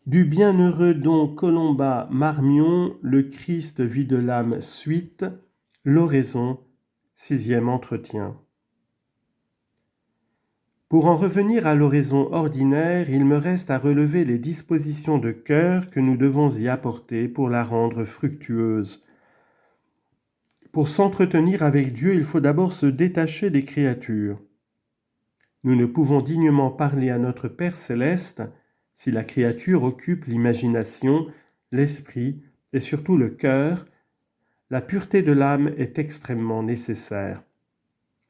Du bienheureux don Colomba Marmion, le Christ vit de l'âme suite, l'oraison, 6e entretien. Pour en revenir à l'oraison ordinaire, il me reste à relever les dispositions de cœur que nous devons y apporter pour la rendre fructueuse. Pour s'entretenir avec Dieu, il faut d'abord se détacher des créatures. Nous ne pouvons dignement parler à notre Père céleste si la créature occupe l'imagination, l'esprit et surtout le cœur. La pureté de l'âme est extrêmement nécessaire.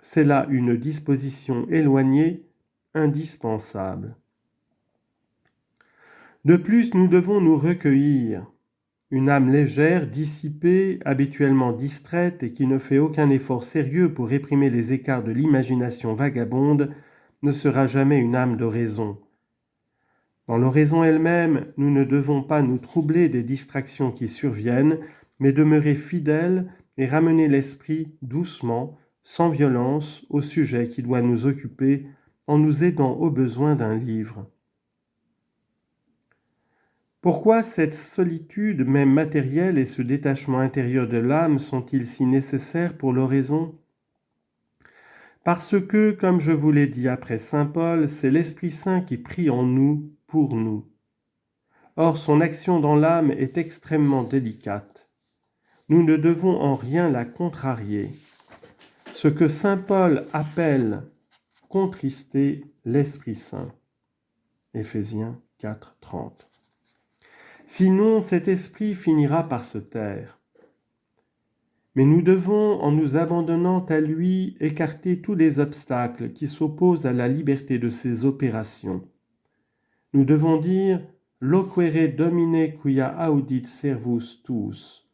C'est là une disposition éloignée, indispensable. De plus, nous devons nous recueillir. Une âme légère, dissipée, habituellement distraite et qui ne fait aucun effort sérieux pour réprimer les écarts de l'imagination vagabonde ne sera jamais une âme d'oraison. Dans l'oraison elle-même, nous ne devons pas nous troubler des distractions qui surviennent, mais demeurer fidèles et ramener l'esprit doucement, sans violence, au sujet qui doit nous occuper en nous aidant au besoin d'un livre. Pourquoi cette solitude, même matérielle, et ce détachement intérieur de l'âme sont-ils si nécessaires pour l'oraison ? Parce que, comme je vous l'ai dit après saint Paul, c'est l'Esprit Saint qui prie en nous, pour nous. Or, son action dans l'âme est extrêmement délicate. Nous ne devons en rien la contrarier. Ce que saint Paul appelle contrister l'Esprit Saint. Éphésiens 4, 30. Sinon, cet esprit finira par se taire. Mais nous devons, en nous abandonnant à lui, écarter tous les obstacles qui s'opposent à la liberté de ses opérations. Nous devons dire « Loquere Domine quia audit servus tuus »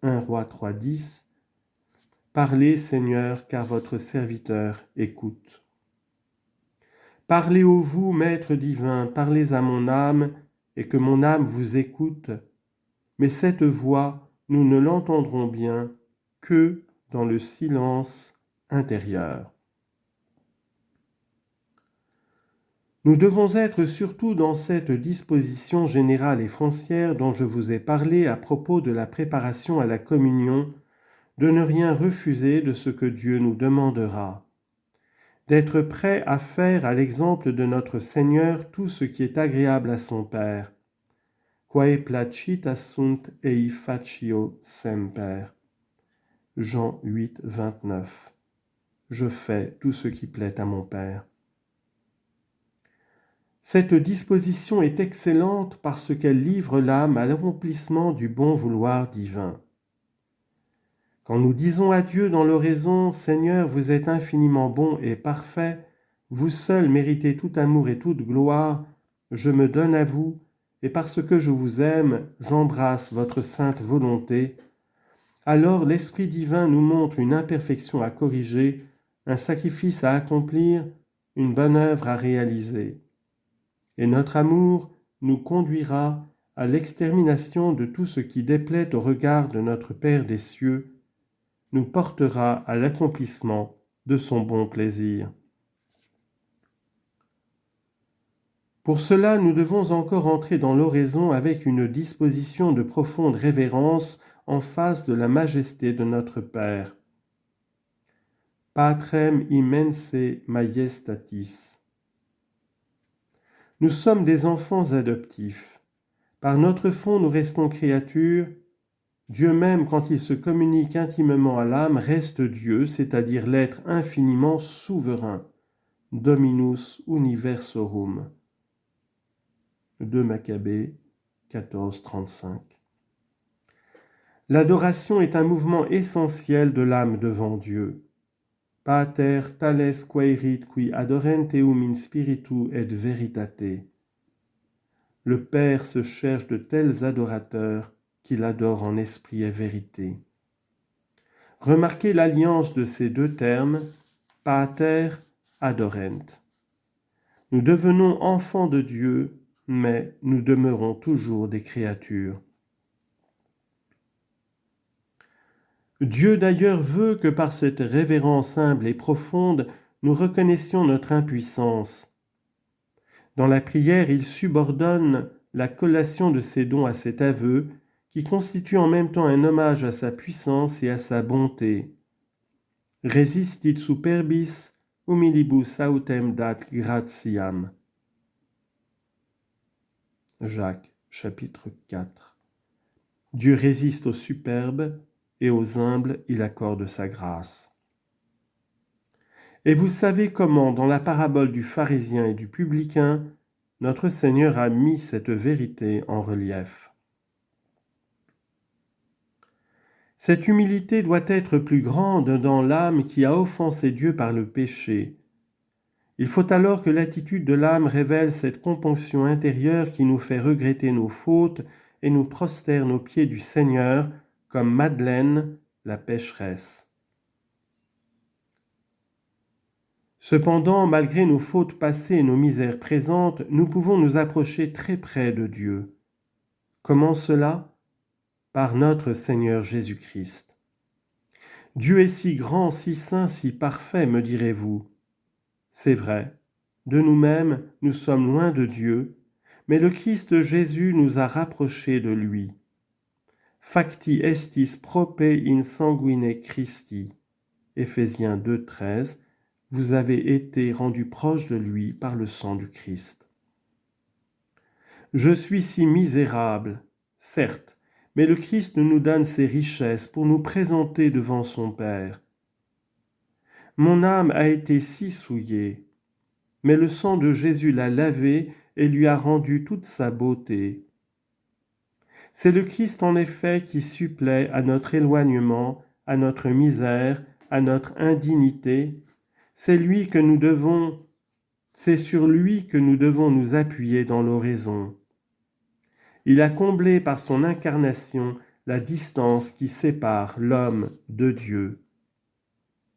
1 Roi 3,10 « Parlez, Seigneur, car votre serviteur écoute. » Parlez ô vous, Maître divin, parlez à mon âme, et que mon âme vous écoute, mais cette voix, nous ne l'entendrons bien que dans le silence intérieur. Nous devons être surtout dans cette disposition générale et foncière dont je vous ai parlé à propos de la préparation à la communion, de ne rien refuser de ce que Dieu nous demandera, d'être prêt à faire à l'exemple de notre Seigneur tout ce qui est agréable à son Père. Quae placitas sunt ei facio semper. Jean 8, 29. Je fais tout ce qui plaît à mon Père. Cette disposition est excellente parce qu'elle livre l'âme à l'accomplissement du bon vouloir divin. Quand nous disons à Dieu dans l'oraison « Seigneur, vous êtes infiniment bon et parfait, vous seul méritez tout amour et toute gloire, je me donne à vous, et parce que je vous aime, j'embrasse votre sainte volonté », alors l'Esprit divin nous montre une imperfection à corriger, un sacrifice à accomplir, une bonne œuvre à réaliser. Et notre amour nous conduira à l'extermination de tout ce qui déplaît au regard de notre Père des cieux, nous portera à l'accomplissement de son bon plaisir. Pour cela, nous devons encore entrer dans l'oraison avec une disposition de profonde révérence en face de la majesté de notre Père. Patrem immense majestatis. Nous sommes des enfants adoptifs. Par notre fond, nous restons créatures. Dieu même, quand il se communique intimement à l'âme, reste Dieu, c'est-à-dire l'être infiniment souverain. Dominus universorum. 2 Maccabées 14, 35. L'adoration est un mouvement essentiel de l'âme devant Dieu. Pater tales quaerit qui adorent eum in spiritu et veritate. Le Père se cherche de tels adorateurs qu'il adore en esprit et vérité. Remarquez l'alliance de ces deux termes, pater, adorent. Nous devenons enfants de Dieu, mais nous demeurons toujours des créatures. Dieu d'ailleurs veut que par cette révérence humble et profonde, nous reconnaissions notre impuissance. Dans la prière, il subordonne la collation de ses dons à cet aveu, qui constitue en même temps un hommage à sa puissance et à sa bonté. Resistit superbis humilibus autem dat gratiam. Jacques, chapitre 4. Dieu résiste aux superbes et aux humbles il accorde sa grâce. Et vous savez comment, dans la parabole du pharisien et du publicain, notre Seigneur a mis cette vérité en relief. Cette humilité doit être plus grande dans l'âme qui a offensé Dieu par le péché. Il faut alors que l'attitude de l'âme révèle cette componction intérieure qui nous fait regretter nos fautes et nous prosterne aux pieds du Seigneur, comme Madeleine, la pécheresse. Cependant, malgré nos fautes passées et nos misères présentes, nous pouvons nous approcher très près de Dieu. Comment cela ? Par notre Seigneur Jésus-Christ. Dieu est si grand, si saint, si parfait, me direz-vous. C'est vrai, de nous-mêmes, nous sommes loin de Dieu, mais le Christ Jésus nous a rapprochés de lui. Facti estis prope in sanguine Christi. Éphésiens 2,13. Vous avez été rendus proches de lui par le sang du Christ. Je suis si misérable, certes, mais le Christ nous donne ses richesses pour nous présenter devant son Père. Mon âme a été si souillée, mais le sang de Jésus l'a lavée et lui a rendu toute sa beauté. C'est le Christ en effet qui supplée à notre éloignement, à notre misère, à notre indignité. C'est sur lui que nous devons nous appuyer dans l'oraison. Il a comblé par son incarnation la distance qui sépare l'homme de Dieu.